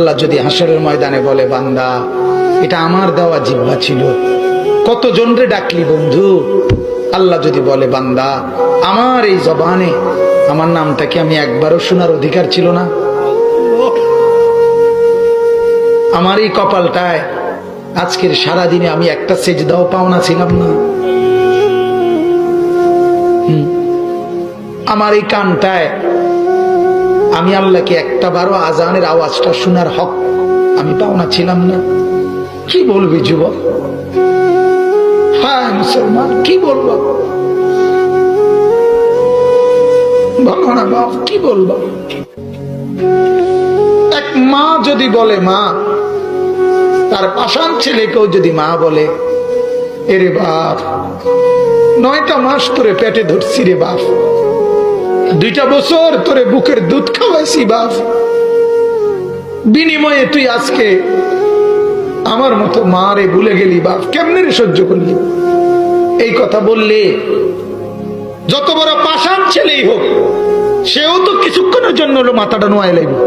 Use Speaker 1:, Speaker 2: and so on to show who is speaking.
Speaker 1: আল্লাহ যদি হাসরের ময়দানে বলে, বান্দা এটা আমার দেওয়া জিহ্বা ছিল, কতজন রে ডাকলি বন্ধু। আল্লাহ যদি বলে, বান্দা আমার এই জবানে আমার নামটা কি আমি একবারও শোনার অধিকার ছিল না? আমার এই কপালটায় আজকের সারাদিনে আমি একটা সেজদাও পাওনা ছিলাম না? আমার এই কানটায় আমি আল্লাহকে একটা বারো আজানের আওয়াজটা শোনার হক আমি পাওনা ছিলাম না? কি বলবি যুবক? হ্যাঁ মুসলমান, কি বলবো? বলো না বাপ, কি বলবো? এক মা যদি বলে, মা তার পাষাণ ছেলেকেও যদি মা বলে, এরে বাপ 9টা মাস তোরে পেটে ধরছি রে বাপ, 2টা বছর তোরে বুকের দুধ খাওয়াইছি বাপ, বিনিময়ে তুই আজকে আমার মতো মা রে ভুলে গেলি বাপ, কেমনে রে সহ্য করলি? এই কথা বললে যত বড় পাষাণ ছেলেই হোক, সেও তো কিছুক্ষণের জন্য মাথাটা নোয়াই লাগবে।